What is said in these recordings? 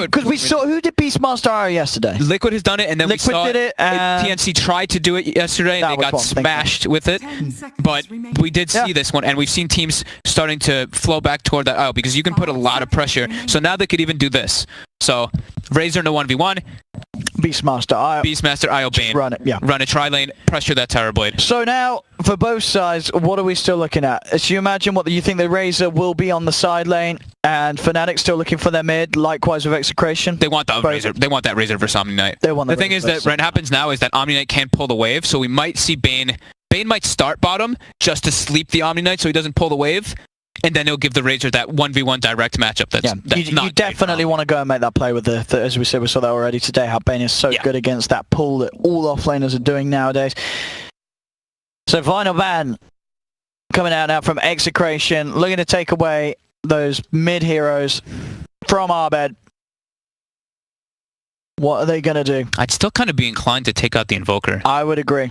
because we saw who did Beastmaster IO yesterday. Liquid has done it, and then Liquid we saw did it, and TNC tried to do it yesterday, and they got smashed with it. But we did see this one, and we've seen teams starting to flow back toward that IO because you can put a lot of pressure. So now they could even do this. So Razor in a 1v1. Beastmaster IO Bane. Run it, yeah. Run a tri-lane, pressure that Terrorblade. So now, for both sides, what are we still looking at? So you imagine what you think the Razor will be on the side lane, and Fnatic still looking for their mid, likewise with Execration? They want that Razor. They want that Razor versus Omni Knight. They want the thing is that what happens now is that Omni Knight can't pull the wave, so we might see Bane. Bane might start bottom just to sleep the Omni Knight so he doesn't pull the wave. And then he'll give the Razor that 1v1 direct matchup. You definitely want to go and make that play with the as we said, we saw that already today, how Bane is so good against that pull that all offlaners are doing nowadays. So final ban coming out now from Execration, looking to take away those mid heroes from Arbed. What are they going to do? I'd still kind of be inclined to take out the Invoker. I would agree.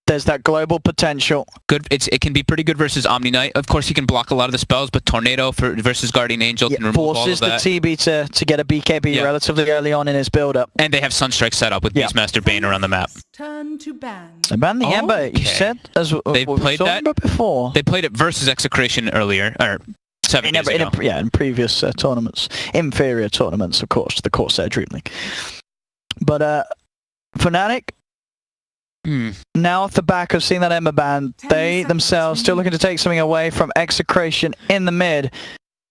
There's that global potential. Good. It can be pretty good versus Omni Knight. Of course, he can block a lot of the spells, but Tornado versus Guardian Angel can remove all of that. Forces the TB to get a BKB relatively early on in his build-up. And they have Sunstrike set up with Beastmaster Bane around the map. Turn to ban. They banned the Ember, you said? They played that before. They played it versus Execration earlier, or 7 days ago. In previous tournaments. Inferior tournaments, of course, the Corsair DreamLeague. But Fnatic, now off the back of seeing that Ember ban, they themselves still looking to take something away from Execration in the mid.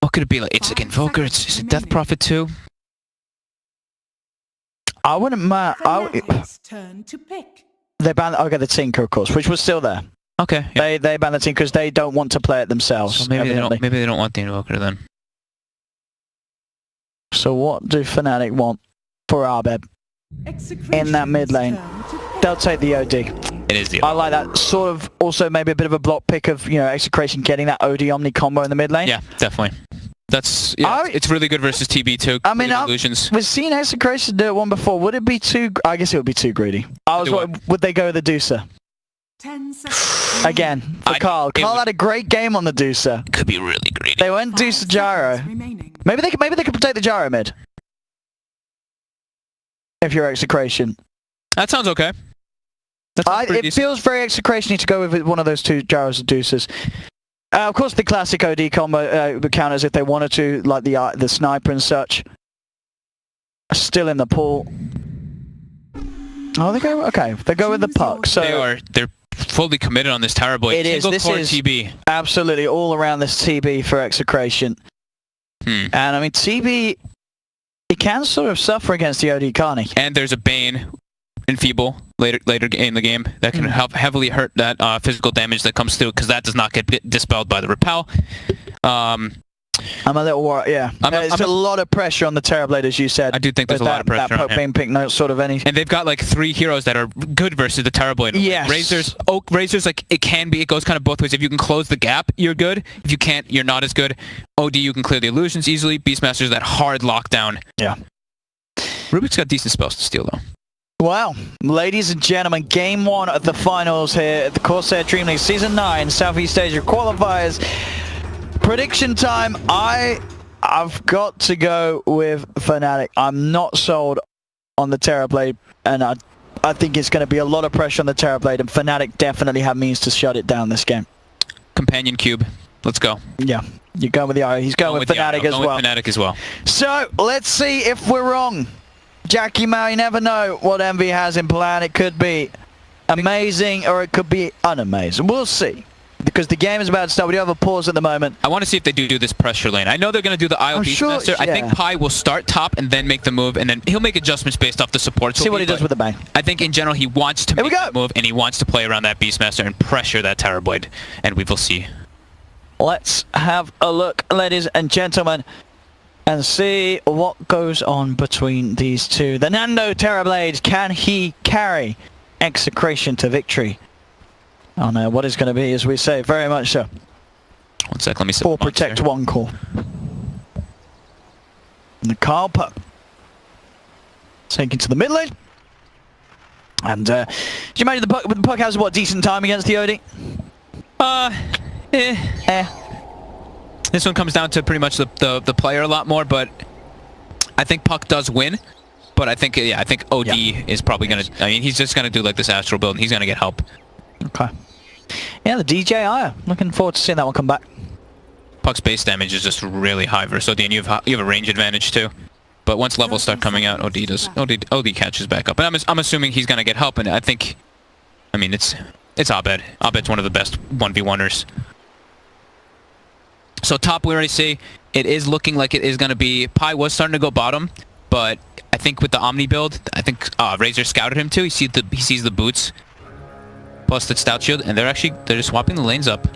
What could it be like? It's like Invoker, it's a Death Prophet too? I wouldn't mind. Turn to pick. They banned the Tinker, of course, which was still there. Okay. Yeah. They banned the Tinker because they don't want to play it themselves. So maybe they don't want the Invoker then. So what do Fnatic want for Arbed in that mid lane? They'll take the OD. It is the OD. I like that sort of, also maybe a bit of a block pick of, Execration getting that OD Omni combo in the mid lane. Yeah, definitely. That's, it's really good versus TB too. I mean, illusions. We've seen Execration do it one before. Would it be too, I guess it would be too greedy. Would they go with the Deucer? 10 seconds. Again, for Carl. Carl had a great game on the Deucer. Could be really greedy. They went Deucer Gyro. Maybe they could protect the Gyro mid. If you're Execration. That sounds okay. It feels very Execration-y to go with one of those two Gyros and Deucers. Of course, the classic OD combo counters if they wanted to, like the sniper and such. Still in the pool. Oh, they go okay. They go with the puck. So they're fully committed on this Terrorblade. It is. This is TB. Absolutely all around this TB for Execration. And I mean TB, he can sort of suffer against the OD, can't he? And there's a Bane Enfeeble later in the game that can help heavily hurt that physical damage that comes through because that does not get dispelled by the repel. I'm a little worried, yeah. There's a lot of pressure on the Terrorblade, as you said. I do think there's a lot of pressure on him. That being picked, no sort of anything. And they've got like 3 heroes that are good versus the Terrorblade. Yes. Razor's like, it goes kind of both ways. If you can close the gap, you're good. If you can't, you're not as good. OD, you can clear the illusions easily. Beastmaster's that hard lockdown. Yeah. Rubik's got decent spells to steal, though. Well, ladies and gentlemen, Game 1 of the finals here at the Corsair DreamLeague Season 9 Southeast Asia Qualifiers. Prediction time. I've got to go with Fnatic. I'm not sold on the Terrorblade, and I think it's going to be a lot of pressure on the Terrorblade, and Fnatic definitely have means to shut it down this game. Companion Cube. Let's go. Yeah, you're going with the IO. He's going with Fnatic as well. Fnatic as well. So, let's see if we're wrong. Jackie Mao, you never know what Envy has in plan. It could be amazing or it could be unamazing. We'll see. Because the game is about to start. We do have a pause at the moment. I want to see if they do this pressure lane. I know they're going to do the IO Beastmaster. Sure, I think Pi will start top and then make the move, and then he'll make adjustments based off the support. See what he does with the bang. I think in general he wants to make that move, and he wants to play around that Beastmaster and pressure that Terrorblade, and we will see. Let's have a look, ladies and gentlemen, and see what goes on between these two. The Nando Terrorblade, can he carry Execration to victory? Oh no, what is going to be, as we say, very much so. 1 sec, let me set 4 protect here. 1 core. And the Carl Pup taken to the mid lane. And do you imagine the Puck has what, decent time against the OD? This one comes down to pretty much the player a lot more, but I think Puck does win, but I think OD is probably gonna. I mean, he's just gonna do like this Astral build, and he's gonna get help. Okay. Yeah, the DJI. Looking forward to seeing that one come back. Puck's base damage is just really high versus OD, and you have a range advantage too. But once levels start coming out, OD catches back up. And I'm assuming he's gonna get help, and I mean it's Abed. Abed's one of the best 1v1ers. So top we already see it is looking like it is gonna be Pi was starting to go bottom, but I think with the Omni build, I think Razor scouted him too. He sees the boots plus the stout shield, and they're just swapping the lanes up.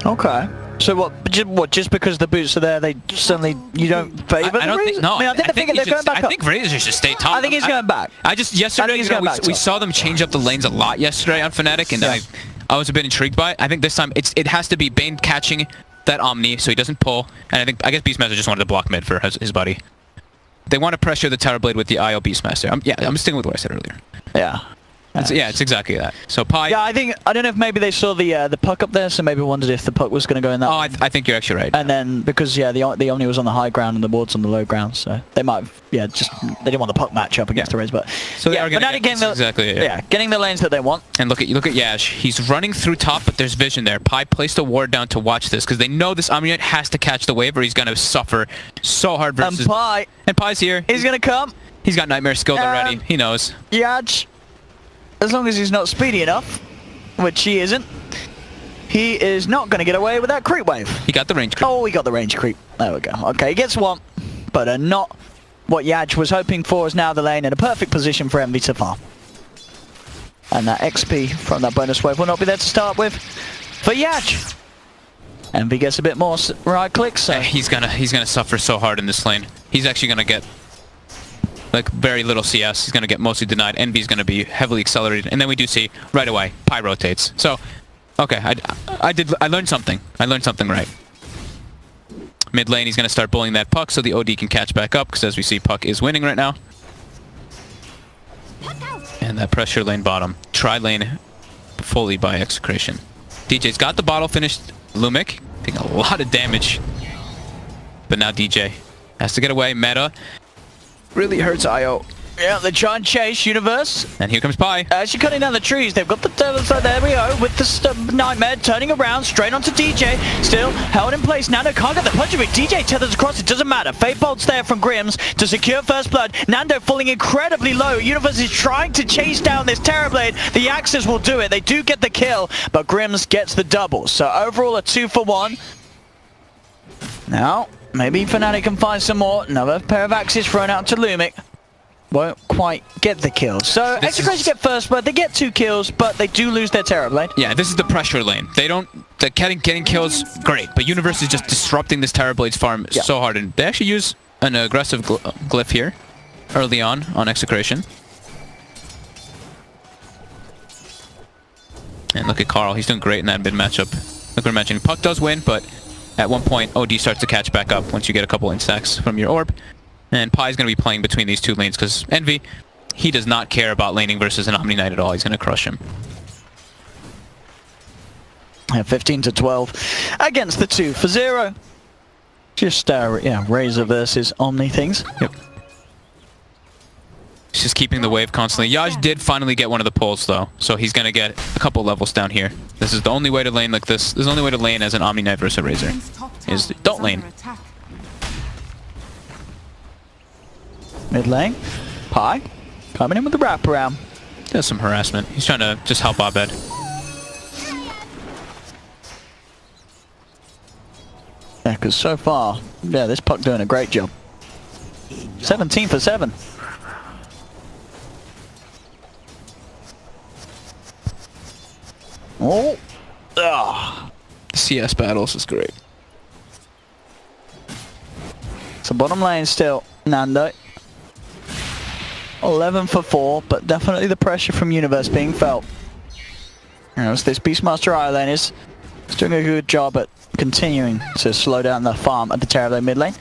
Okay. So what? Just because the boots are there, they suddenly you don't favour? I don't think. No. I mean, I think they're going back up. I think Razor should stay top. I think he's going back. Yesterday we saw them change up the lanes a lot yesterday on Fnatic, and I was a bit intrigued by it. I think this time it has to be Bane catching that Omni so he doesn't pull, and I guess Beastmaster just wanted to block mid for his buddy. They want to pressure the Tower Blade with the IO Beastmaster. I'm sticking with what I said earlier. Yeah. It's exactly that. So Pi. Yeah, I don't know if maybe they saw the Puck up there, so maybe wondered if the Puck was going to go in that. Oh, I think you're actually right. And then because the Omni was on the high ground and the ward's on the low ground, so they might they didn't want the Puck match up against the Raze, but so yeah, getting the lanes that they want. And look at Yash. He's running through top, but there's vision there. Pi placed a ward down to watch this because they know this Omni Knight has to catch the wave or he's going to suffer so hard versus. And Pi's here. He's going to come. He's got Nightmare skilled already. He knows. Yaj. As long as he's not speedy enough, which he isn't, he is not going to get away with that creep wave. He got the range creep. Oh, he got the range creep. There we go. Okay, he gets one, but not what Yaj was hoping for is now the lane in a perfect position for Envy to farm. And that XP from that bonus wave will not be there to start with for Yaj. Envy gets a bit more right clicks. So. He's gonna suffer so hard in this lane. He's actually gonna get like very little CS. He's gonna get mostly denied. Envy's gonna be heavily accelerated, and then we do see right away Pi rotates. So, okay, I learned something. I learned something right. Mid lane, he's gonna start bullying that Puck so the OD can catch back up, because as we see, Puck is winning right now. And that pressure lane bottom. Tri lane fully by Execration. DJ's got the bottle finished. Lumic taking a lot of damage, but now DJ has to get away. Meta. Really hurts IO. Yeah, they try and chase Universe. And here comes Pi. Actually cutting down the trees. They've got the so there we go with the Nightmare turning around straight onto DJ. Still held in place. Nando can't get the punch of it. DJ tethers across. It doesn't matter. Fate bolts there from Grims to secure first blood. Nando falling incredibly low. Universe is trying to chase down this Terrorblade. The Axes will do it. They do get the kill, but Grims gets the double. So overall a 2-for-1. Now maybe Fnatic can find some more. Another pair of axes thrown out to Lumic. Won't quite get the kill. So Execration get first blood. They get 2 kills, but they do lose their Terrorblade. Yeah, this is the pressure lane. They're getting kills, great. But Universe is just disrupting this Terrorblade's farm so hard. And they actually use an aggressive glyph here early on Execration. And look at Carl. He's doing great in that mid matchup. Like we're mentioning, Puck does win, but at one point, OD starts to catch back up once you get a couple instacks from your orb. And Pi's going to be playing between these 2 lanes because Envy, he does not care about laning versus an Omni Knight at all. He's going to crush him. Yeah, 15-12 against the 2-for-0. Just, Razor versus Omni things. Yep. He's just keeping the wave constantly. Yaj did finally get one of the pulls though, so he's going to get a couple levels down here. This is the only way to lane like this. This is the only way to lane as an Omni Knight versus a Razor. Is don't lane. Mid lane, Pi coming in with the wraparound. There's some harassment. He's trying to just help Abed. Yeah, because so far, this Puck doing a great job. 17-for-7. Oh, CS battles is great. So bottom lane still, Nando. 11-for-4, but definitely the pressure from Universe being felt. As this Beastmaster Island is doing a good job at continuing to slow down the farm at the Terrorblade mid lane.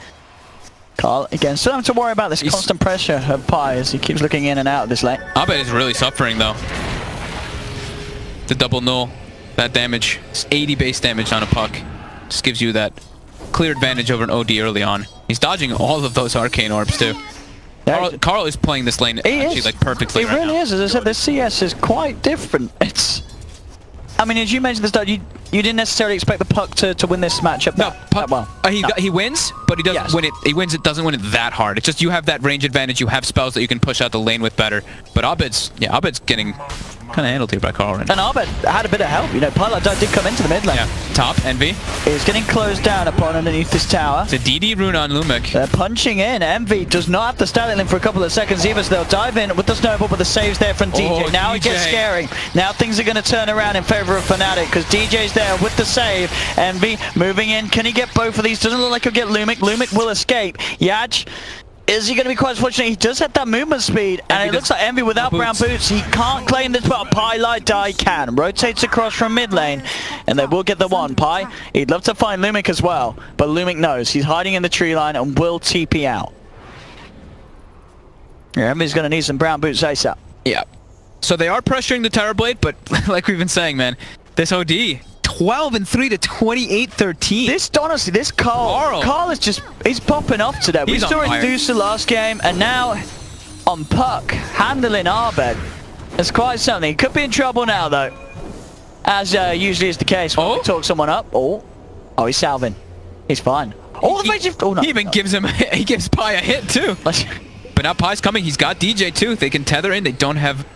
Carl, again, still have to worry about this constant pressure of Pi as he keeps looking in and out of this lane. Abed is really suffering though. The double null, that damage, it's 80 base damage on a Puck. Just gives you that clear advantage over an OD early on. He's dodging all of those arcane orbs too. Carl is playing this lane actually like perfectly right now. He really is. As I said, the CS is quite different. It's... I mean, as you mentioned at the start, you didn't necessarily expect the puck to win this matchup that well. He wins, but he doesn't win it. He wins it, doesn't win it that hard. It's just you have that range advantage. You have spells that you can push out the lane with better. But Abed's getting kind of handled here by Carl right now. And Abed had a bit of help. You know, Pilot did come into the mid lane. Yeah. Top, Envy. He's getting closed down upon underneath this tower. It's a DD rune on Lumic. They're punching in. Envy does not have to stand in for a couple of seconds either, so they'll dive in with the snowball, but the saves there from DJ. Now it gets scary. Now things are going to turn around in favor of Fnatic because DJ's there with the save. Envy moving in. Can he get both of these? Doesn't look like he'll get Lumic. Lumic will escape. Yaj, is he going to be quite fortunate? He does have that movement speed, and it looks like Envy without brown boots. He can't claim this, but Pie Die can. Rotates across from mid lane, and they will get the one. Pie, he'd love to find Lumic as well, but Lumic knows. He's hiding in the tree line and will TP out. Yeah, Envy's going to need some brown boots ASAP. Yeah. So they are pressuring the Terror Blade, but like we've been saying, man, this OD... 12-3 to 28-13. This, honestly, this Carl is just, he's popping off today. We saw him do the last game, and now on puck, handling Abed. It's quite something. He could be in trouble now, though, as usually is the case when we talk someone up. Oh, he's salving. He's fine. He even gives him, he gives Pi a hit, too. But now Pi's coming. He's got DJ, too. They can tether in. They don't have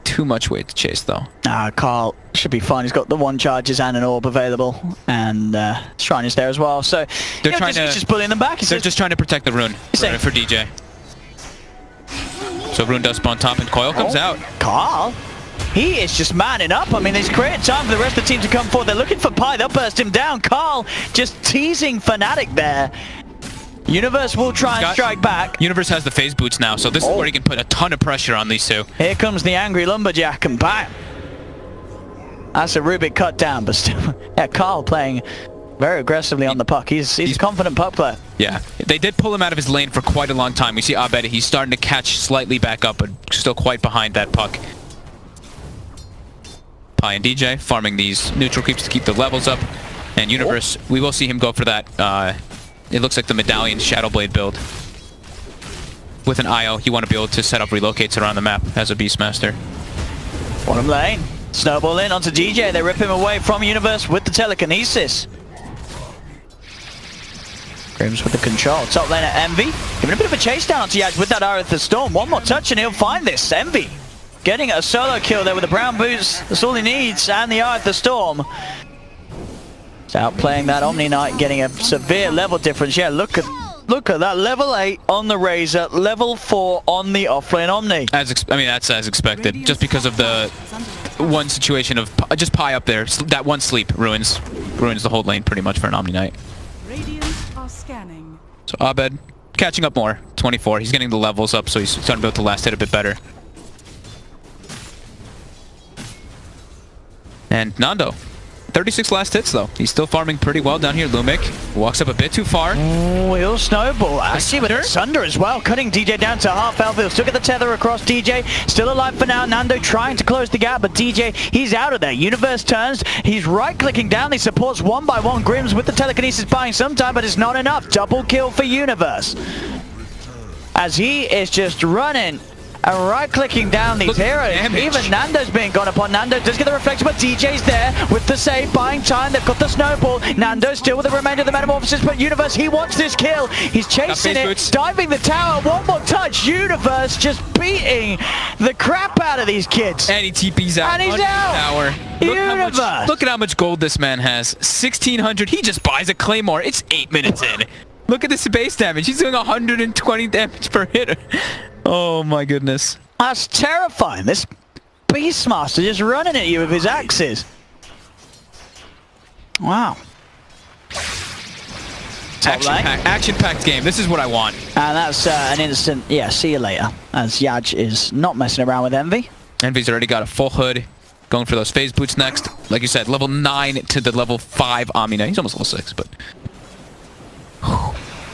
too much weight to chase, though. Carl should be fine. He's got the one charges and an orb available, and Shrine is there as well. So they're trying to just pulling them back. They're just trying to protect the rune for DJ. So rune does spawn top, and Coil comes out. Carl, he is just manning up. I mean, he's creating time for the rest of the team to come forward. They're looking for Pi. They'll burst him down. Carl just teasing Fnatic there. Universe will try and strike back. Universe has the phase boots now, so this is where he can put a ton of pressure on these two. Here comes the angry Lumberjack, and bam! That's a Rubik cut down, but still, yeah, Carl playing very aggressively on the puck. He's a confident puck player. Yeah, they did pull him out of his lane for quite a long time. We see Abed, he's starting to catch slightly back up, but still quite behind that puck. Pi and DJ farming these neutral creeps to keep the levels up. And Universe, we will see him go for that. It looks like the Medallion Shadowblade build. With an IO, you want to be able to set up relocates around the map as a Beastmaster. Bottom lane. Snowball in onto DJ. They rip him away from Universe with the telekinesis. Grims with the control. Top lane at Envy. Giving a bit of a chase down onto Yaj with that Eye of the Storm. One more touch and he'll find this. Envy getting a solo kill there with the brown boots. That's all he needs. And the Eye of the Storm. Outplaying that Omni Knight, getting a severe level difference. Yeah, look at that, level 8 on the Razor, level 4 on the offlane Omni. I mean, that's as expected, just because of the one situation of just Pi up there. That one sleep ruins the whole lane pretty much for an Omni Knight. So Abed catching up more, 24. He's getting the levels up, so he's starting to be able to last hit a bit better. And Nando. 36 last hits, though. He's still farming pretty well down here. Lumic walks up a bit too far. Oh, he'll snowball. I see with Sunder as well, cutting DJ down to half health. He'll still get the tether across DJ. Still alive for now. Nando trying to close the gap, but DJ, he's out of there. Universe turns. He's right-clicking down. He supports one by one. Grims with the telekinesis buying some time, but it's not enough. Double kill for Universe. As he is just running and right-clicking down these heroes. Even Nando's being gone upon. Nando does get the reflection, but DJ's there with the save, buying time. They've got the snowball. Nando's still with the remainder of the Metamorphosis, but Universe, he wants this kill. He's chasing it, diving the tower. One more touch. Universe just beating the crap out of these kids. And he TP's out. And he's out. Tower. Look at how much gold this man has. 1,600. He just buys a Claymore. It's 8 minutes in. Look at this base damage. He's doing 120 damage per hitter. Oh my goodness. That's terrifying. This Beastmaster just running at you with his axes. Wow. Action-packed game. This is what I want. And that's an instant, yeah, see you later. As Yaj is not messing around with Envy. Envy's already got a full hood. Going for those phase boots next. Like you said, level 9 to the level 5 Omni. He's almost level 6, but...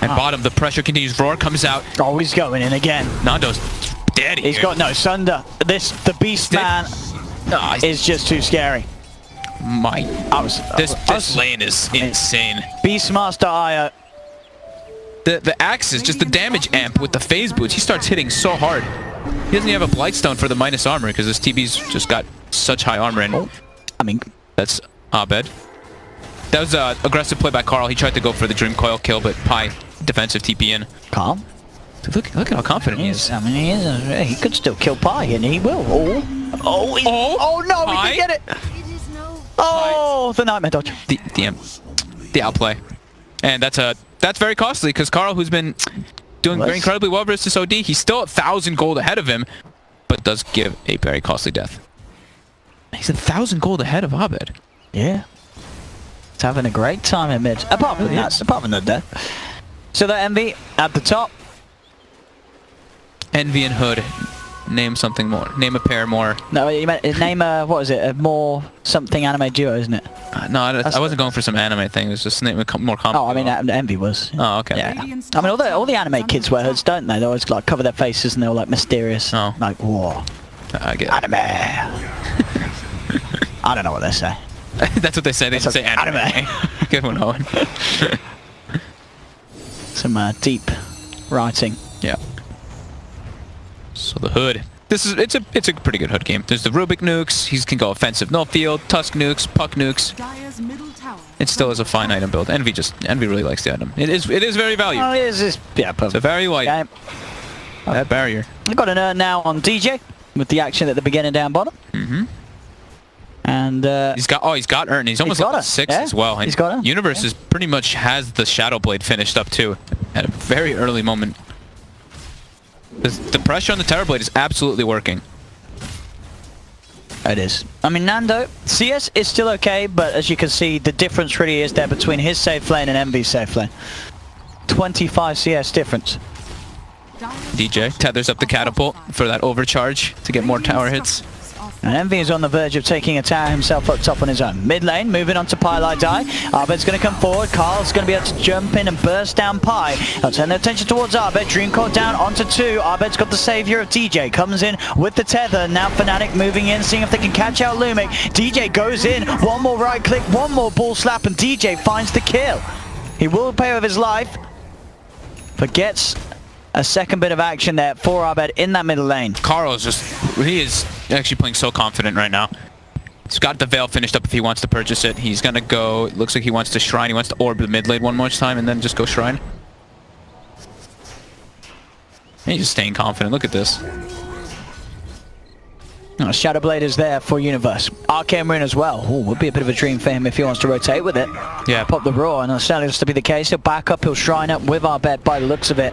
And bottom, the pressure continues. Roar comes out. Oh, he's going in again. Nando's dead here. He's got no Sunder. The Beast Man is just too scary. My, this lane is insane. Beastmaster Io. The axe is just the damage amp with the phase boots. He starts hitting so hard. He doesn't even have a Blightstone for the minus armor because his TB's just got such high armor. And I mean, that's Abed. That was aggressive play by Carl. He tried to go for the Dream Coil kill, but Pi defensive TP in. Calm. Look at how confident he is. I mean, he could still kill Pi, and he will. Oh no, Pi? we can get it. Oh, the nightmare dodge. The outplay, and that's very costly because Carl, who's been doing very incredibly well versus OD, he's still 1,000 gold ahead of him, but does give a very costly death. He's 1,000 gold ahead of Abed. Yeah. He's having a great time in mid. Apart from that, apart from the death. So the Envy at the top. Envy and Hood. Name something more. Name a pair more. No, you meant name a, what is it? A more something anime duo, isn't it? No, I wasn't going for some anime thing. It was just name a more common. Oh, I mean, Envy was. Oh, okay. Yeah. I mean, all the anime kids wear hoods, don't they? They always like cover their faces and they're all like mysterious. Oh. Like, whoa. I get it. Anime. I don't know what they say. That's what they say. They just say anime. Good one, Owen. Some deep writing. Yeah. So the Hood. It's a pretty good Hood game. There's the Rubik nukes. He can go offensive null field, Tusk nukes, Puck nukes. It still is a fine item build. Envy really likes the item. It is very valuable. Oh, it is. Yeah, it's a very light. Game. That barrier. We've got an earn now on DJ with the action at the beginning down bottom. Mm-hmm. And he's got earn. He's almost level 6 as well. He's got it. Universe is pretty much has the Shadow Blade finished up too at a very early moment. The pressure on the Terror Blade is absolutely working. It is. I mean, Nando, CS is still okay, but as you can see, the difference really is there between his safe lane and Envy's safe lane. 25 CS difference. DJ tethers up the catapult for that overcharge to get more tower hits. And Envy is on the verge of taking a tower himself up top on his own. Mid lane, moving on to Pi Lai Dai. Abed's going to come forward. Carl's going to be able to jump in and burst down Pi. They'll turn their attention towards Abed. Dream Coil down onto 2. Abed's got the savior of DJ. Comes in with the tether. Now Fnatic moving in, seeing if they can catch out Lumic. DJ goes in. One more right click, one more ball slap, and DJ finds the kill. He will pay with his life, but gets a second bit of action there for Abed in that middle lane. Carl is he is actually playing so confident right now. He's got the Veil finished up if he wants to purchase it. He's going to go, it looks like he wants to Shrine. He wants to orb the mid lane one more time and then just go Shrine. He's just staying confident. Look at this. Shadow Blade is there for Universe. Arcane Rune as well. Ooh, would be a bit of a dream for him if he wants to rotate with it. Yeah. Pop the Roar, and that's certainly to be the case. He'll back up, he'll Shrine up with Abed by the looks of it,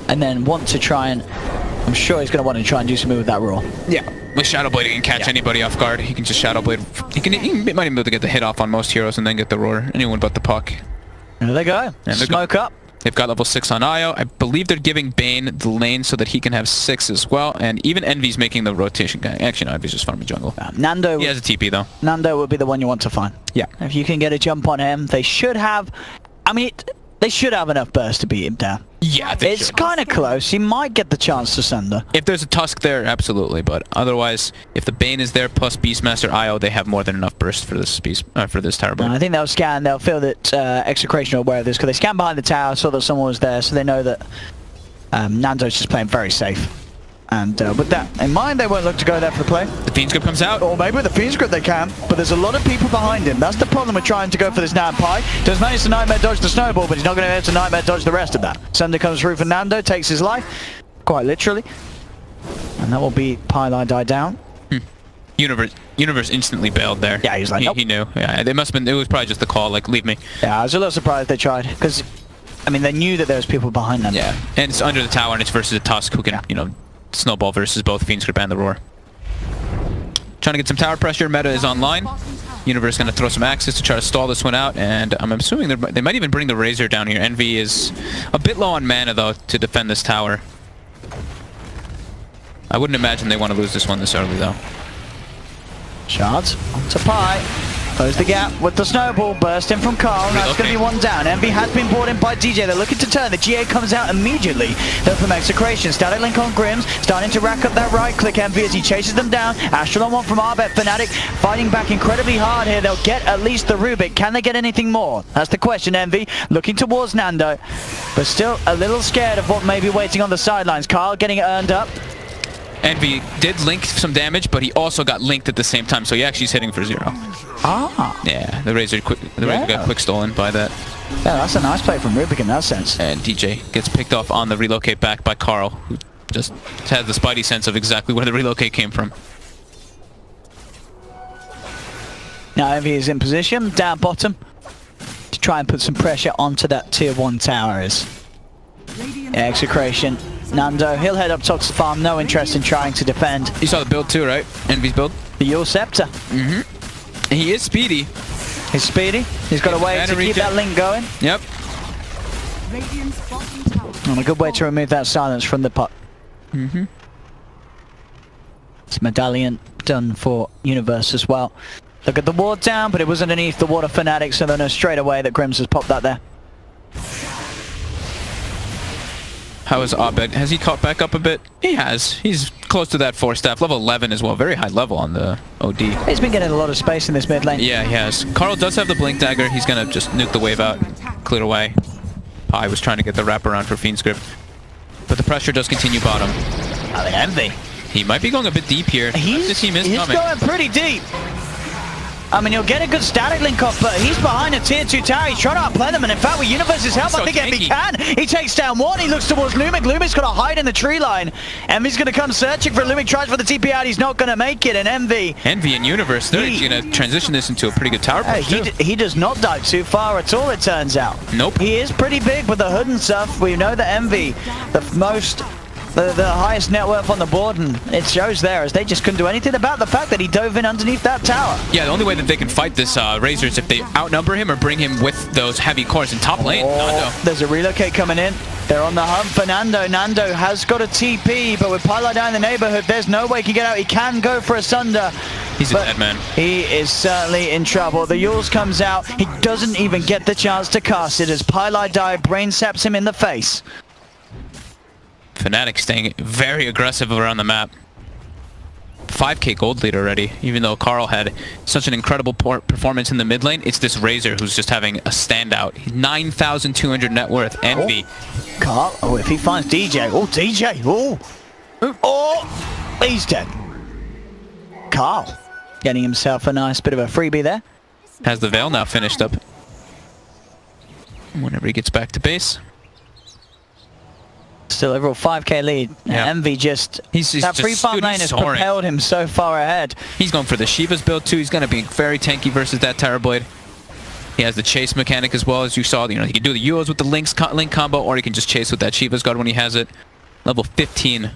and then want to try and... I'm sure he's going to want to try and do something with that Roar. Yeah. With Shadow Blade, he can catch anybody off guard. He can just Shadow Blade. He might even be able to get the hit off on most heroes and then get the Roar. Anyone but the Puck. There they go. And smoke up. They've got level 6 on Io. I believe they're giving Bane the lane so that he can have 6 as well. And even Envy's making the rotation. Actually, no, Envy's just farming jungle. Nando. He has a TP though. Nando would be the one you want to find. Yeah. If you can get a jump on him, they should have... I mean, they should have enough burst to beat him down. Yeah, it's kind of close. He might get the chance to Sunder. If there's a Tusk there, absolutely. But otherwise, if the Bane is there plus Beastmaster Io, they have more than enough burst for this Tower Blade. I think they'll scan. They'll feel that Execration are aware of this because they scanned behind the tower, saw that someone was there, so they know that Nando's just playing very safe. And with that in mind, they won't look to go there for the play. The Fiend's Grip comes out. Or maybe with the Fiend's Grip they can, but there's a lot of people behind him. That's the problem with trying to go for this now. Pi does manage to Nightmare dodge the snowball, but he's not going to be able to Nightmare dodge the rest of that. Sunder comes through for Nando, takes his life, quite literally. And that will be Pi Lai die down. Universe instantly bailed there. Yeah, he was like, nope. He knew. Yeah, it must have been, it was probably just the call, like, leave me. Yeah, I was a little surprised they tried, because, I mean, they knew that there was people behind them. Yeah, and it's under the tower, and it's versus a Tusk who can, you know, snowball versus both Fiend's Grip and the Roar. Trying to get some tower pressure. Meta is online. Universe going to throw some axes to try to stall this one out, and I'm assuming they might even bring the Razor down here. Envy is a bit low on mana, though, to defend this tower. I wouldn't imagine they want to lose this one this early, though. Shards onto Pi. Close the gap with the snowball, bursting from Carl. That's going to be one down. Envy has been brought in by DJ. They're looking to turn. The GA comes out immediately. They're from Execration. Static link on Grims, starting to rack up that right click. Envy as he chases them down. Astral on one from Arbet. Fnatic fighting back incredibly hard here. They'll get at least the Rubik. Can they get anything more? That's the question. Envy looking towards Nando, but still a little scared of what may be waiting on the sidelines. Carl getting it earned up. Envy did link some damage, but he also got linked at the same time, so he actually is hitting for 0. Ah. Yeah, the Razor got quick stolen by that. Yeah, that's a nice play from Rubik in that sense. And DJ gets picked off on the relocate back by Carl, who just has the spidey sense of exactly where the relocate came from. Now Envy is in position, down bottom, to try and put some pressure onto that tier 1 towers. Execration. Nando, he'll head up top to the farm, no interest in trying to defend. You saw the build too, right? Envy's build? The Yule Scepter. He is speedy. He's speedy. He's got a way to keep that link going. Yep. And a good way to remove that silence from the pot. It's medallion done for Universe as well. Look at the ward down, but it was underneath the water Fnatic, so they know straight away that Grims has popped that there. How is Abed? Has he caught back up a bit? He has. He's close to that 4-staff. Level 11 as well. Very high level on the OD. He's been getting a lot of space in this mid lane. Yeah, he has. Carl does have the Blink Dagger. He's going to just nuke the wave out. Clear away. Pi was trying to get the wraparound for Fiend Script. But the pressure does continue bottom. I think Envy. He might be going a bit deep here. This team is coming. He's going pretty deep. I mean, he'll get a good static link off, but he's behind a tier 2 tower. He's trying to outplay them, and in fact, with Universe's help, I think Envy can. He takes down one. He looks towards Lumik. Lumik's got to hide in the tree line. Envy's going to come searching for Lumik. Tries for the TP out. He's not going to make it, and Envy and Universe, they're going to transition this into a pretty good tower push, he does not dive too far at all, it turns out. Nope. He is pretty big with the hood and stuff. We know that Envy, the highest net worth on the board, and it shows there as they just couldn't do anything about the fact that he dove in underneath that tower. Yeah, the only way that they can fight this Razor is if they outnumber him or bring him with those heavy cores in top lane. Nando. There's a relocate coming in. They're on the hunt for Nando. Nando has got a TP, but with Pyla down in the neighborhood, there's no way he can get out. He can go for a Sunder. He's a dead man. He is certainly in trouble. The Yules comes out. He doesn't even get the chance to cast it as Pyla dive brain saps him in the face. Fnatic staying very aggressive around the map. 5k gold lead already, even though Carl had such an incredible performance in the mid lane. It's this Razor who's just having a standout. 9,200 net worth. Envy. Carl, if he finds DJ. Oh, DJ. Oh, he's dead. Carl getting himself a nice bit of a freebie there. Has the Veil now finished up. Whenever he gets back to base. Still overall 5k lead. Yeah. Envy that free farm lane has propelled him so far ahead. He's going for the Shiva's build too. He's going to be very tanky versus that Terror Blade. He has the chase mechanic as well, as you saw. You know, he can do the Euros with the link combo, or he can just chase with that Shiva's guard when he has it. Level 15.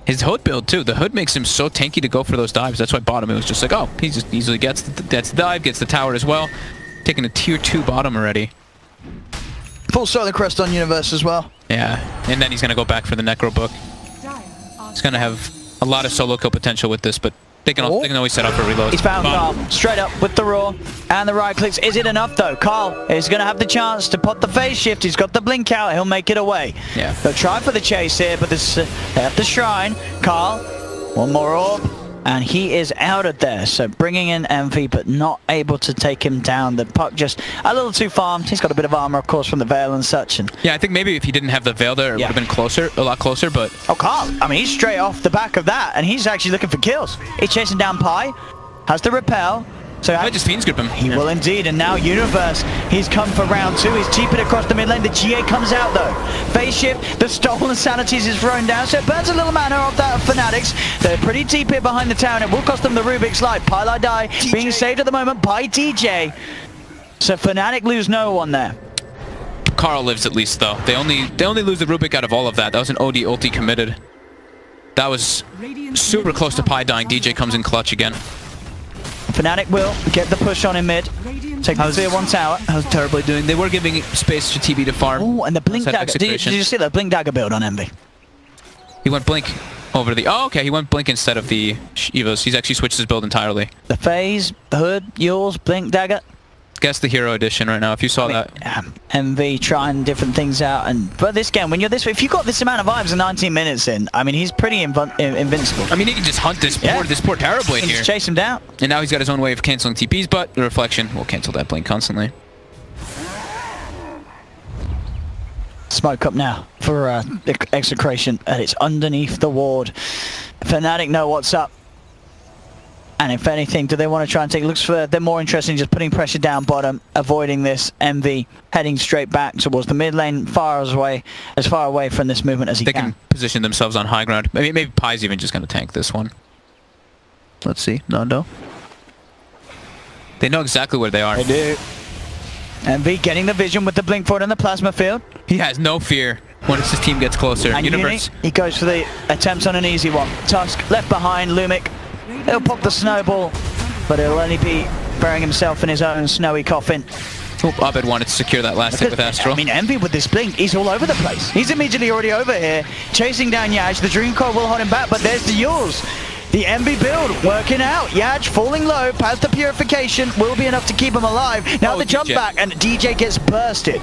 His hood build too. The hood makes him so tanky to go for those dives. That's why bottom it was just like, oh, he just easily gets the dive, gets the tower as well. Taking a tier 2 bottom already. Full Solar Crest on Universe as well. Yeah, and then he's going to go back for the Necro Book. He's going to have a lot of solo kill potential with this, but they can always set up for reload. He's found Carl straight up with the roar and the right clicks. Is it enough though? Carl is going to have the chance to put the phase shift. He's got the blink out. He'll make it away. Yeah. They'll try for the chase here, but they have the shrine. Carl, one more orb. And he is out of there, so bringing in Envy, but not able to take him down. The puck just a little too farmed. He's got a bit of armor, of course, from the Veil and such. And yeah, I think maybe if he didn't have the Veil there, it would have been closer, a lot closer, but... Oh, Carl, I mean, he's straight off the back of that, and he's actually looking for kills. He's chasing down Pi, has the repel. So I just Fiend Script him. He will indeed, and now Universe, he's come for round 2. He's cheaping across the mid lane. The GA comes out though. Phase shift, the stolen sanities is thrown down, so it burns a little mana off that of Fnatic's. They're pretty deep here behind the town. It will cost them the Rubik's life. Pyla die being saved at the moment by DJ. So Fnatic lose no one there. Carl lives at least though. They only lose the Rubik out of all of that. That was an OD ulti committed. That was super close to Pi dying. DJ comes in clutch again. Fnatic will get the push on in mid. Take the tier 1 tower. How's Terribly doing? They were giving space to TB to farm. Oh, and the blink dagger. Did you see that blink dagger build on Envy? He went blink. over the... Oh, okay, he went Blink instead of the Evos. He's actually switched his build entirely. The Phase, the Hood, yours, Blink, Dagger. Guess the Hero Edition right now, if you saw that. MV trying different things out, but this game, when you're this, if you got this amount of vibes in 19 minutes in, I mean, he's pretty invincible. I mean, he can just hunt this poor Terrorblade here. Just chase him down. And now he's got his own way of canceling TPs, but the Reflection will cancel that Blink constantly. Smoke up now for Execration, and it's underneath the ward. Fnatic know what's up. And if anything, do they want to try and take looks for? They're more interested in just putting pressure down bottom, avoiding this. MV heading straight back towards the mid lane, as far away from this movement as he can. They can position themselves on high ground. Maybe Pai's even just going to tank this one. Let's see, Nando. They know exactly where they are. They do. MV getting the vision with the blink forward in the plasma field. He has no fear once his team gets closer. And Universe. He goes for the attempts on an easy one. Tusk left behind. Lumic. He'll pop the snowball, but he'll only be burying himself in his own snowy coffin. Oh, Abed wanted to secure that last hit with Astral. I mean, Envy with this blink, he's all over the place. He's immediately already over here, chasing down Yaj. The Dream Core will hold him back, but there's the Yules. The Envy build working out. Yaj falling low, past the purification, will be enough to keep him alive. Now the jump back, and DJ gets bursted.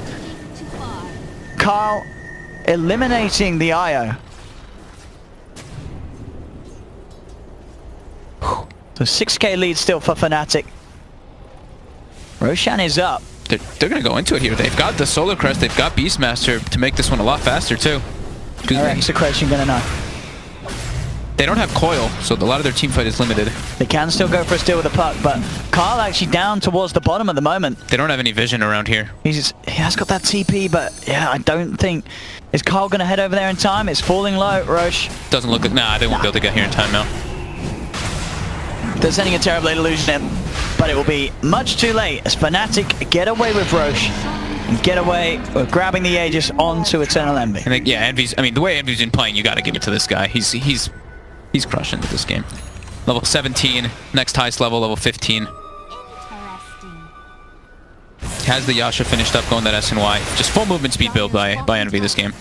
Carl eliminating the IO. So 6k lead still for Fnatic. Roshan is up. They're going to go into it here. They've got the Solar Crest, they've got Beastmaster to make this one a lot faster too. Execration gonna know. They don't have Coil, so a lot of their team fight is limited. They can still go for a steal with the puck, but Carl actually down towards the bottom at the moment. They don't have any vision around here. He has got that TP, but yeah, I don't think... Is Carl gonna head over there in time? It's falling low, Roche. Doesn't look like... Nah, they won't be able to get here in time now. They're sending a Terrorblade illusion in, but it will be much too late as Fnatic get away with Roche and get away with grabbing the Aegis onto Eternal Envy. And yeah, Envy's... I mean, the way Envy's been playing, you got to give it to this guy. He's crushing this game. Level 17, next highest level, level 15. Has the Yasha finished up going that SNY. Just full movement speed build by Envy this game.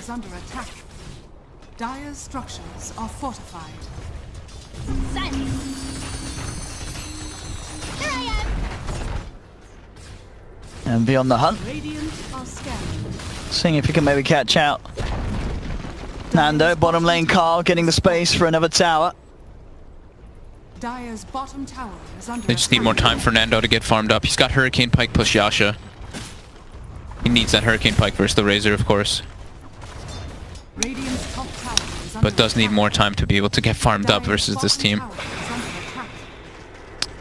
Dire's structures are fortified. Envy on the hunt. Seeing if he can maybe catch out. Nando, bottom lane Carl getting the space for another tower. Dire's bottom tower is under They just need more time for Nando to get farmed up. He's got Hurricane Pike plus Yasha. He needs that Hurricane Pike versus the Razor, of course. But does need more time to be able to get farmed up versus this team.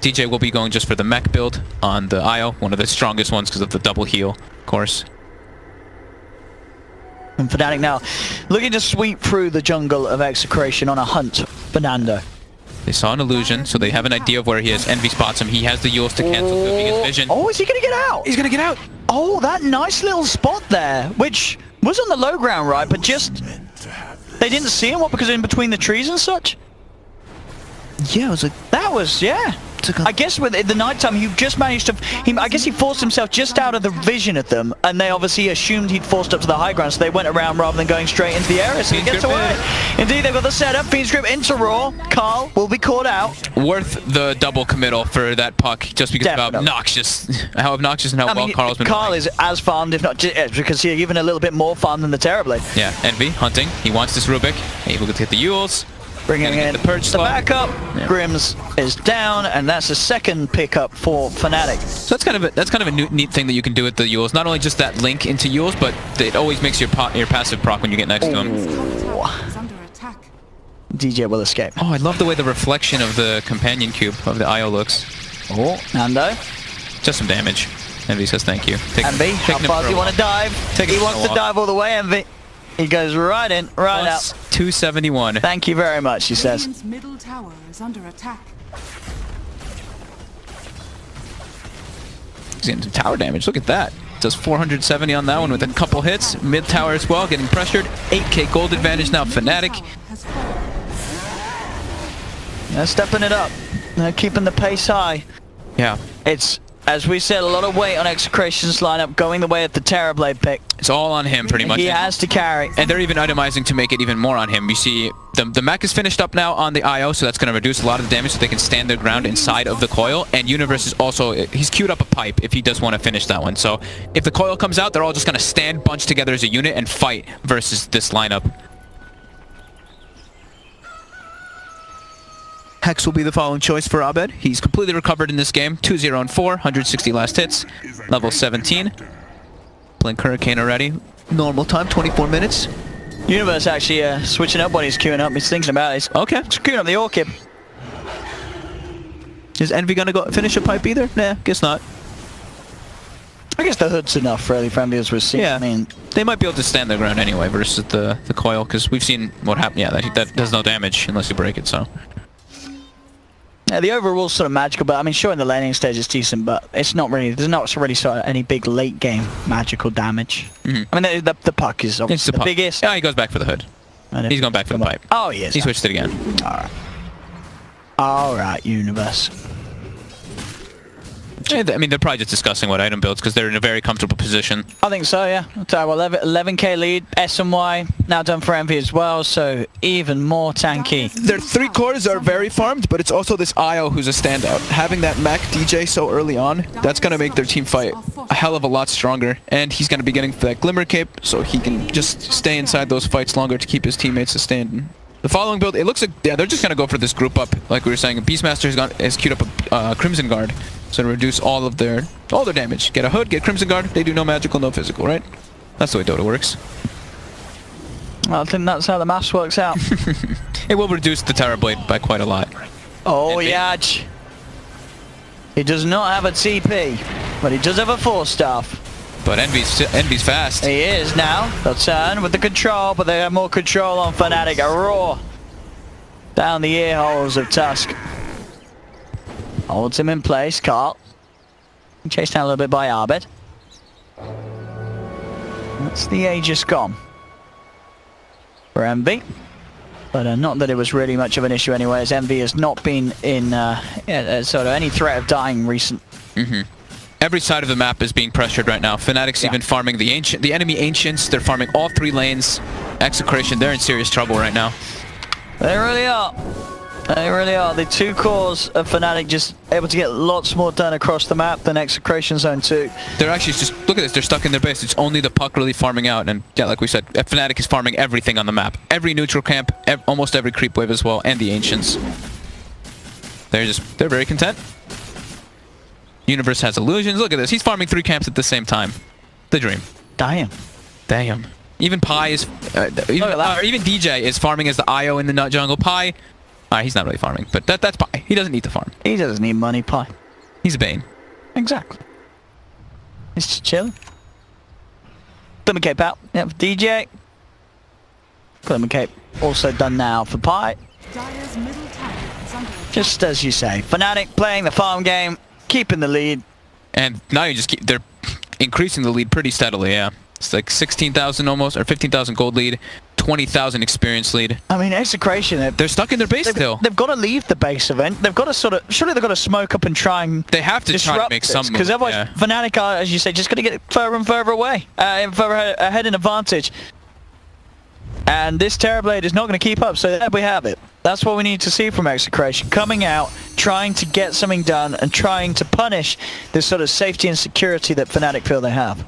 DJ will be going just for the mech build on the IO, one of the strongest ones because of the double heal, of course. And Fnatic now looking to sweep through the jungle of Execration on a hunt for Nando. They saw an illusion, so they have an idea of where he is. Envy spots him. He has the Yules to cancel so he gets vision. Oh, is he going to get out? He's going to get out. Oh, that nice little spot there, which was on the low ground, right? But just... They didn't see him, what, because in between the trees and such? Yeah, it was like... That was, yeah. I guess with the nighttime, he just managed to... I guess he forced himself just out of the vision of them, and they obviously assumed he'd forced up to the high ground, so they went around rather than going straight into the area, so he gets away. Indeed, they've got the setup. Fiend's Grip into Raw. Carl will be caught out. Worth the double committal for that puck, just because of how obnoxious and how well Carl's been Carl playing. is as farmed, if not because he's even a little bit more farmed than the Terrorblade. Yeah, Envy, hunting. He wants this Rubik. Able to hit the Yules. Bringing in the purge slot. Backup. Yeah. Grims is down, and that's a second pickup for Fnatic. So that's kind of a neat thing that you can do with the Yules. Not only just that link into Yules, but it always makes your passive proc when you get next to him. DJ will escape. Oh, I love the way the reflection of the companion cube of the IO looks. Oh, Nando. Just some damage. Envy says thank you. Envy, how far do you want to dive? He wants to dive all the way, Envy. He goes right in, right out. 271. Thank you very much, he says. Radiant's middle tower is under attack. He's getting some tower damage. Look at that. Does 470 on that one with a couple hits. Mid tower as well, getting pressured. 8k gold advantage now, Fnatic. They're stepping it up. They're keeping the pace high. Yeah. It's as we said, a lot of weight on Execration's lineup going the way of the Terrorblade pick. It's all on him, pretty much. He has to carry. And they're even itemizing to make it even more on him. You see, the mech is finished up now on the IO, so that's going to reduce a lot of the damage so they can stand their ground inside of the coil. And Universe is also, he's queued up a pipe if he does want to finish that one. So if the coil comes out, they're all just going to stand bunched together as a unit and fight versus this lineup. Hex will be the following choice for Abed. He's completely recovered in this game. 2-0 and 4, 160 last hits, level 17. Blink Hurricane already. Normal time, 24 minutes. Universe actually switching up when he's queuing up. He's thinking about it. Okay. He's queuing up the Orchid. Is Envy gonna go finish a pipe either? Nah, guess not. I guess the hood's enough for early friendly as we've seen. Yeah, I mean, they might be able to stand their ground anyway versus the coil, because we've seen what happened. Yeah, that does no damage unless you break it, so. yeah, the overall sort of magical, but I mean, sure, in the laning stage it's decent, but it's not really. There's not really sort of any big late game magical damage. I mean, the puck is obviously the biggest. Yeah, he goes back for the hood. He's going back for the pipe. Oh, he is. He switched it again. All right. All right, Universe. I mean, they're probably just discussing what item builds because they're in a very comfortable position. I think so, yeah. 11k lead, SMY now done for Envy as well, so even more tanky. Their 3 cores are very farmed, but it's also this IO who's a standout. Having that mech DJ so early on, that's going to make their team fight a hell of a lot stronger. And he's going to be getting that Glimmer Cape, so he can just stay inside those fights longer to keep his teammates sustained. The following build, it looks like, yeah, they're just going to go for this group up, like we were saying. Beastmaster has queued up a Crimson Guard, so to reduce all their damage. Get a hood, get Crimson Guard, they do no magical, no physical, right? That's the way Dota works. Well, I think that's how the maths works out. It will reduce the Terrorblade by quite a lot. Oh, Yaj. He does not have a TP, but he does have a 4-staff. But Envy's fast. He is now. They'll turn with the control, but they have more control on Fnatic. A roar down the ear holes of Tusk. Holds him in place. Carl. Chased down a little bit by Abed. That's the Aegis gone for Envy. But not that it was really much of an issue anyway, as Envy has not been in sort of any threat of dying recent. Every side of the map is being pressured right now. Fnatic's even farming the enemy Ancients. They're farming all 3 lanes. Execration, they're in serious trouble right now. They really are. They really are. The 2 cores of Fnatic just able to get lots more done across the map than Execration Zone 2. They're actually just, look at this, they're stuck in their base. It's only the puck really farming out. And yeah, like we said, Fnatic is farming everything on the map. Every neutral camp, almost every creep wave as well, and the Ancients. They're very content. Universe has illusions. Look at this. He's farming 3 camps at the same time. The dream. Damn. Even Pi is... even DJ is farming as the IO in the nut jungle. Pi... he's not really farming, but that's Pi. He doesn't need to farm. He doesn't need money, Pi. He's a Bane. Exactly. He's just chilling. Glimmer Cape out. Yep, for DJ. Glimmer Cape also done now for Pi. Just as you say. Fnatic playing the farm game. Keeping the lead. And now they're increasing the lead pretty steadily, yeah. It's like 16,000 almost, or 15,000 gold lead, 20,000 experience lead. I mean, Execration, they're stuck in their base still. They've got to leave the base event. They've got to surely they've got to smoke up and try and they have to try to make some because otherwise Fnatic are, as you say, just going to get further and further away, further ahead in advantage. And this Terrorblade is not going to keep up, so there we have it. That's what we need to see from Execration. Coming out, trying to get something done, and trying to punish this sort of safety and security that Fnatic feel they have.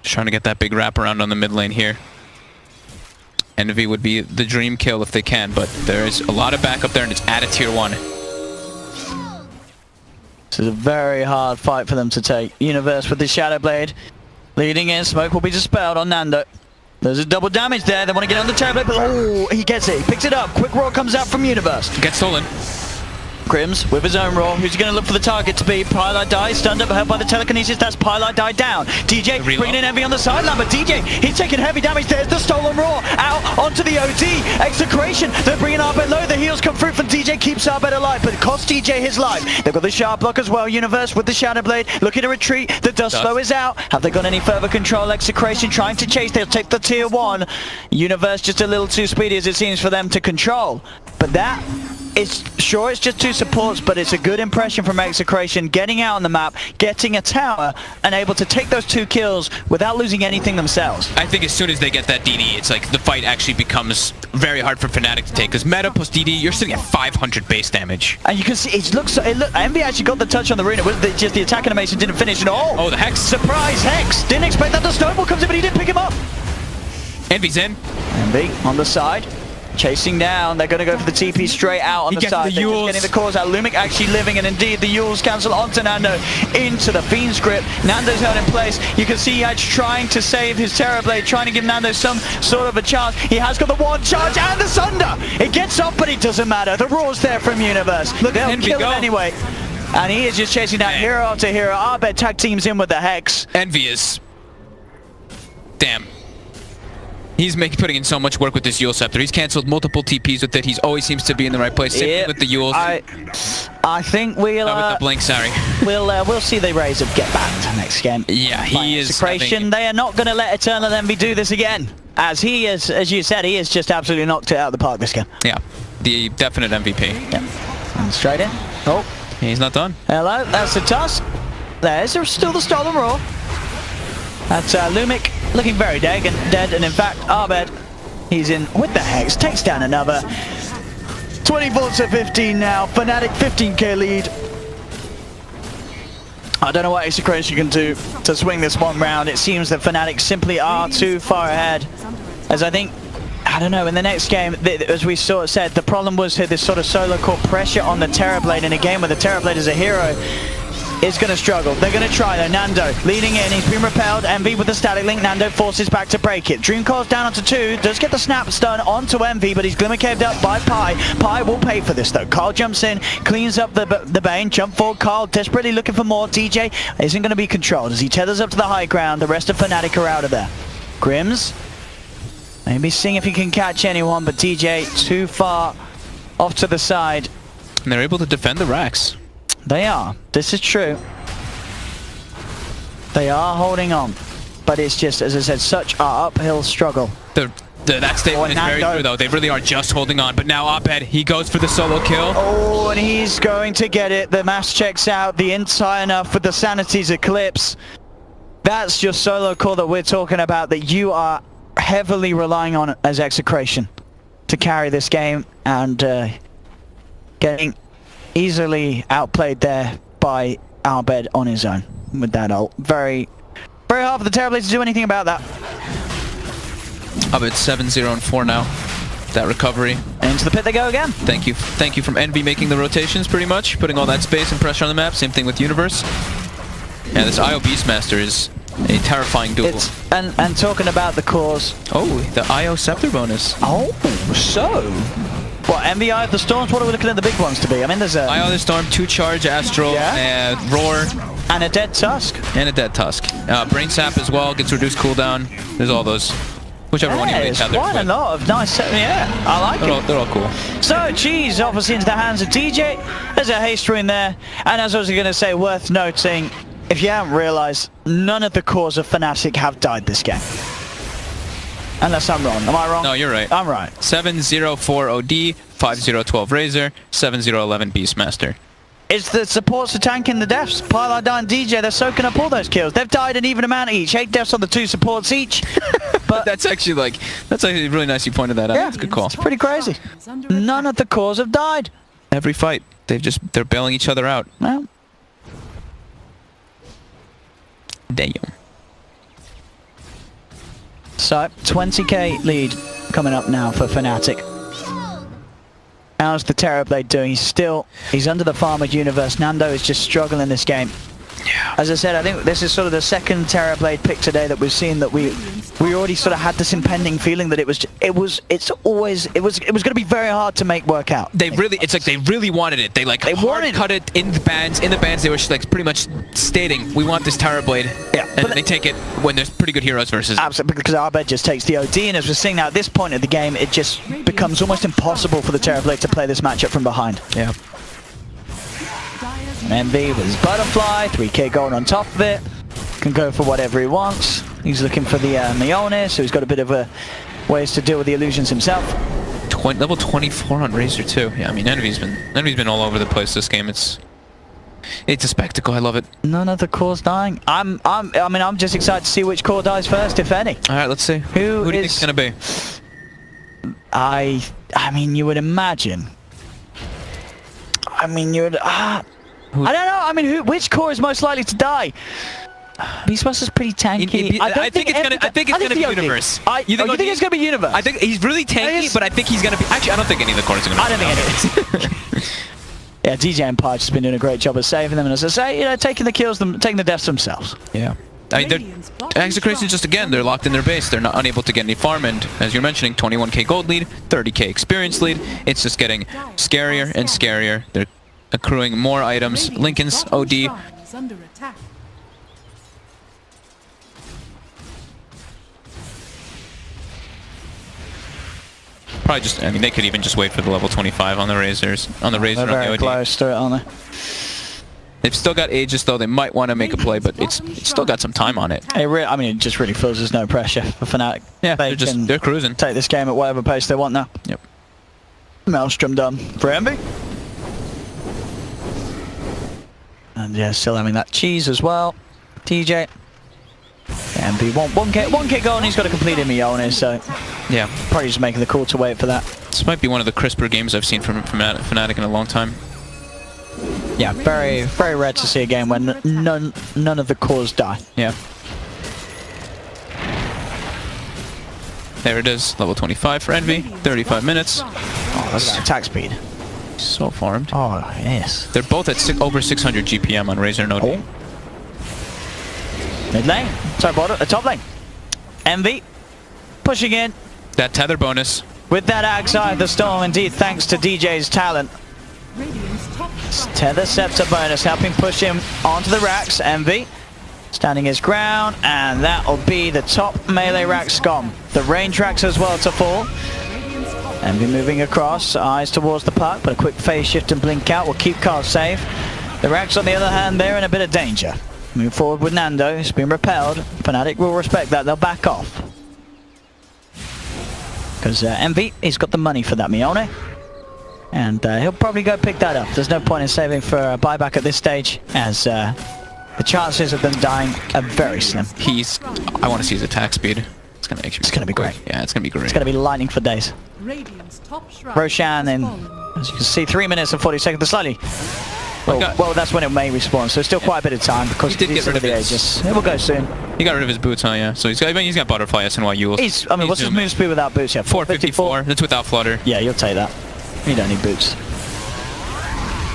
Just trying to get that big wraparound on the mid lane here. Envy would be the dream kill if they can, but there is a lot of backup there, and it's at a tier 1. This is a very hard fight for them to take. Universe with the Shadow Blade. Leading in, smoke will be dispelled on Nando. There's a double damage there. They want to get on the Terrorblade, but oh, he gets it. He picks it up. Quick roll comes out from Universe. Gets stolen. Crims with his own roll. Who's he going to look for the target to be? Pylite dies, stunned up, helped by the telekinesis. That's Pylite died down. DJ bringing in Envy on the sideline, but DJ, he's taking heavy damage. There's the stolen roar out onto the OD. Execration, they're bringing Arbet low. The heals come through from DJ, keeps Arbet alive, but it costs DJ his life. They've got the Shard block as well. Universe with the Shadow Blade, looking to retreat. The Dust Flow is out. Have they got any further control? Execration trying to chase. They'll take the tier 1. Universe just a little too speedy as it seems for them to control. But that it's just two supports, but it's a good impression from Execration, getting out on the map, getting a tower, and able to take those 2 kills without losing anything themselves. I think as soon as they get that DD, it's like the fight actually becomes very hard for Fnatic to take, because meta plus DD, you're sitting at 500 base damage. And you can see, Envy actually got the touch on the rune. It was just the attack animation didn't finish at all. Oh, the Hex. Surprise Hex! Didn't expect that the snowball comes in, but he did pick him up. Envy's in. Envy on the side. Chasing down, they're going to go for the TP straight out on the side. They're just getting the cores out. Lumic actually living, and indeed the Yules cancel onto Nando into the Fiend's grip. Nando's held in place. You can see Edge trying to save his Terrorblade, trying to give Nando some sort of a chance. He has got the 1 charge and the Sunder. It gets off, but it doesn't matter. The Raw's there from Universe. Look, they'll kill him anyway. And he is just chasing down hero after hero. Arbed tag teams in with the Hex. Envy is... Damn. He's putting in so much work with this Yule Scepter. He's cancelled multiple TPs with it. He always seems to be in the right place. Same thing with the Yules. I think we'll... with the Blink, sorry. We'll see the Razor get back to next game. Yeah, he is... Execration, they are not going to let Eternal Envy do this again. As he is, as you said, he has just absolutely knocked it out of the park this game. Yeah, the definite MVP. Yeah. And straight in. Oh. He's not done. Hello, that's the Tusk. There's still the Stolen Roar. That's Lumic looking very dead, and in fact, Arbed, he's in with the Hex, takes down another. 24-15 now, Fnatic 15k lead. I don't know what Execration can do to swing this one round. It seems that Fnatic simply are too far ahead. As I think, I don't know, in the next game, as we sort of said, the problem was this sort of solo core pressure on the Terrorblade in a game where the Terrorblade is a hero. Is going to struggle. They're going to try though. Nando leading in. He's been repelled. Envy with the static link. Nando forces back to break it. Dream calls down onto 2. Does get the snap stun onto Envy, but he's glimmer caved up by Pi. Pi will pay for this though. Carl jumps in, cleans up the Bane. Jump forward. Carl desperately looking for more. DJ isn't going to be controlled as he tethers up to the high ground. The rest of Fnatic are out of there. Grims maybe seeing if he can catch anyone, but DJ too far off to the side. And they're able to defend the racks. They are. This is true. They are holding on. But it's just, as I said, such an uphill struggle. That statement is very true, though. They really are just holding on. But now Abed, he goes for the solo kill. Oh, and he's going to get it. The mass checks out. The int's high enough with the Sanity's Eclipse. That's your solo call that we're talking about, that you are heavily relying on as Execration to carry this game, and getting easily outplayed there by Albed on his own with that ult. Very, very hard for the Terrorblades to do anything about that. Albed 7-0-4 now. That recovery. Into the pit they go again. Thank you from Envy making the rotations pretty much, putting all that space and pressure on the map. Same thing with Universe. Yeah, this IO Beastmaster is a terrifying duel. And talking about the cores. Oh, the IO Scepter bonus. Oh, so. What, Envy Eye of the Storms? What are we looking at the big ones to be? I mean, there's a... Eye of the Storm, 2 charge, Astral, Roar. And a Dead Tusk. And a Dead Tusk. Brain Sap as well, gets reduced cooldown. There's all those. Whichever one you really tether. Quite a lot of nice... Yeah, I like it. They're all cool. So, Cheese obviously into the hands of DJ. There's a haste rune there. And as I was going to say, worth noting, if you haven't realised, none of the cores of Fnatic have died this game. Unless I'm wrong. Am I wrong? No, you're right. I'm right. 7-0-4 OD, 5-0-12 Razor, 7-0-11 Beastmaster. It's the supports are tanking the deaths. Pylon and DJ, they're soaking up all those kills. They've died an even amount each. 8 deaths on the 2 supports each. But that's actually really nice you pointed that out. Yeah, that's a good call. It's pretty crazy. None of the cores have died. Every fight, they're bailing each other out. Well. Damn. So, 20k lead coming up now for Fnatic. How's the Terrorblade doing? He's under the farm of Universe. Nando is just struggling this game. Yeah. As I said, I think this is sort of the second Terrorblade pick today that we've seen that we already sort of had this impending feeling that it was going to be very hard to make work out. It's like they really wanted it. They hard cut it in the bands. In the bands, they were like pretty much stating, we want this Terrorblade. Yeah. And they take it when there's pretty good heroes versus. Absolutely, because Arbed just takes the OD, and as we're seeing now at this point of the game, it just becomes almost impossible for the Terrorblade to play this matchup from behind. Yeah. Envy with his butterfly, 3k gold on top of it. Can go for whatever he wants. He's looking for the Mjolnir, so he's got a bit of ways to deal with the illusions himself. level 24 on Razor too. Yeah, I mean Envy's been all over the place this game. It's a spectacle. I love it. None of the cores dying. I mean, I'm just excited to see which core dies first, if any. All right, let's see. Who do you think it's gonna be? I mean, you would imagine. I mean, you would. I don't know. I mean, which core is most likely to die? Beastmaster's pretty tanky. I think it's gonna be Universe. You think it's gonna be Universe? I think he's really tanky, but I think he's gonna be. Actually, I don't think any of the cores are gonna. I don't think any of it. Yeah, DJ Empire just been doing a great job of saving them, and as I say, you know, taking the kills, taking the deaths themselves. Yeah. I mean, Execration just again, they're locked in their base. They're not unable to get any farm, and as you're mentioning, 21k gold lead, 30k experience lead. It's just getting scarier and scarier. They're accruing more items. Lincoln's OD. Probably just, I mean, they could even just wait for the level 25 on the Razors, on the Razor, they're on the very OD. close to it, aren't they? They've still got Aegis though. They might want to make a play, but it's still got some time on it. I mean, it just really feels there's no pressure for Fnatic. Yeah, they're cruising. Take this game at whatever pace they want now. Yep. Maelstrom done for Envy. And yeah, still having that cheese as well. TJ. Envy 1k goal, and he's got to complete him Ione, so yeah, probably just making the call to wait for that. This might be one of the crisper games I've seen from Fnatic in a long time. Yeah, very, very rare to see a game when none of the cores die. Yeah. There it is, level 25 for Envy, 35 minutes. Oh, look at that attack speed. So farmed. Oh, yes. They're both at over 600 GPM on Razor and OD. Oh. Mid lane. Sorry, top lane. Envy. Pushing in. That tether bonus. With that Axe Eye of the Storm, indeed, thanks to DJ's talent. Tether Scepter bonus, helping push him onto the racks. Envy standing his ground, and that will be the top melee racks gone. The range racks as well to fall. Envy moving across, eyes towards the puck, but a quick phase shift and blink out will keep Carl safe. The racks, on the other hand, they're in a bit of danger. Move forward with Nando, he's been repelled. Fnatic will respect that, they'll back off. Because Envy, he's got the money for that Mione. And he'll probably go pick that up. There's no point in saving for a buyback at this stage, as the chances of them dying are very slim. I want to see his attack speed. It's gonna be great. Yeah, it's gonna be great. It's gonna be lightning for days. Roshan in, as you can see, 3 minutes and 40 seconds. They're slightly. Well, that's when it may respawn, so still quite a bit of time because he did get rid of the Aegis. It will go soon. He got rid of his boots, huh? Yeah. So he's got butterfly SNYU. I mean, what's his move speed without boots? Yeah, 454. That's without flutter. Yeah, you'll take that. You don't need boots.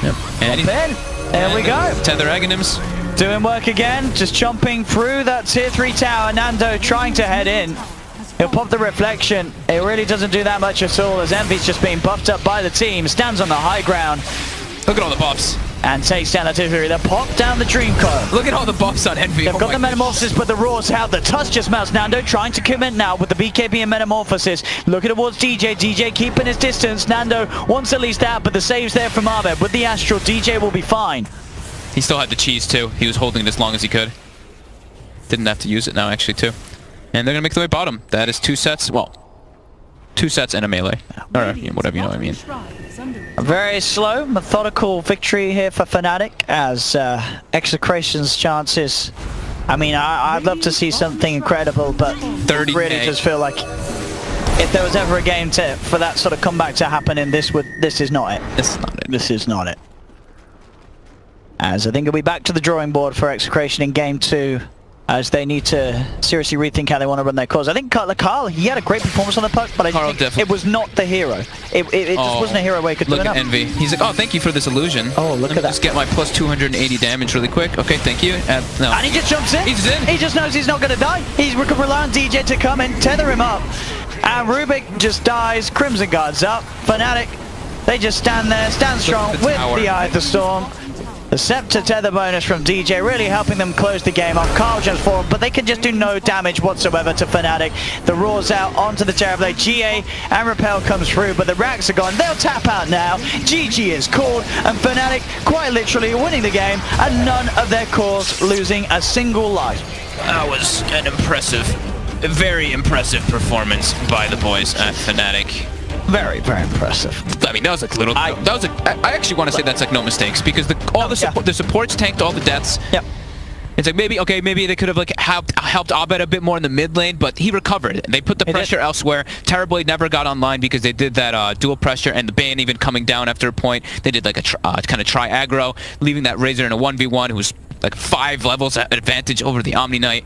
Yep. And there we go. Tether Aghanims. Doing work again, just chomping through that tier 3 tower. Nando trying to head in. He'll pop the reflection. It really doesn't do that much at all, as Envy's just being buffed up by the team. Stands on the high ground. Look at all the buffs. And takes down that tier 3. They pop down the Dream Coil. Look at all the buffs on Envy. They've got the Metamorphosis, but the Raw's out. The Tusk just mounts. Nando trying to commit now with the BKB and Metamorphosis. Looking towards DJ. DJ keeping his distance. Nando wants at least that, but the save's there from Arved. With the Astral, DJ will be fine. He still had the cheese too. He was holding it as long as he could. Didn't have to use it now actually too. And they're gonna make their way bottom. That is 2 sets. Well, 2 sets and a melee. Or whatever you know what I mean. A very slow, methodical victory here for Fnatic, as Execration's chances. I mean, I'd love to see something incredible, but really just feel like if there was ever a game for that sort of comeback to happen, in this is not it. This is not it. As I think it'll be back to the drawing board for Execration in game 2. As they need to seriously rethink how they want to run their cause. I think Carl, he had a great performance on the puck, but I think it was not the hero. It just wasn't a hero where he could do enough. Look at Envy. He's like, oh, thank you for this illusion. Oh, look at that. Just get my plus 280 damage really quick. Okay, thank you. No. And he just jumps in. He's in. He just knows he's not going to die. He's relying on DJ to come and tether him up. And Rubik just dies. Crimson Guard's up. Fnatic, they just stand there, stand strong with the Eye of the Storm. The Scepter tether bonus from DJ really helping them close the game off. Carl jumps forward, but they can just do no damage whatsoever to Fnatic. The Raw's out onto the Terrorblade. GA and Repel comes through, but the racks are gone. They'll tap out now. GG is called, and Fnatic quite literally winning the game, and none of their cores losing a single life. That was an impressive, very impressive performance by the boys at Fnatic. Very, very impressive. I mean, that was like little. I actually want to say that's like no mistakes because the supports tanked all the deaths. Yep. It's like maybe they could have like helped Abed a bit more in the mid lane, but he recovered. They put the pressure elsewhere. Terrorblade never got online because they did that dual pressure, and the ban even coming down after a point. They did like a kind of try aggro, leaving that Razor in a 1v1 who was like 5 levels at advantage over the Omni Knight.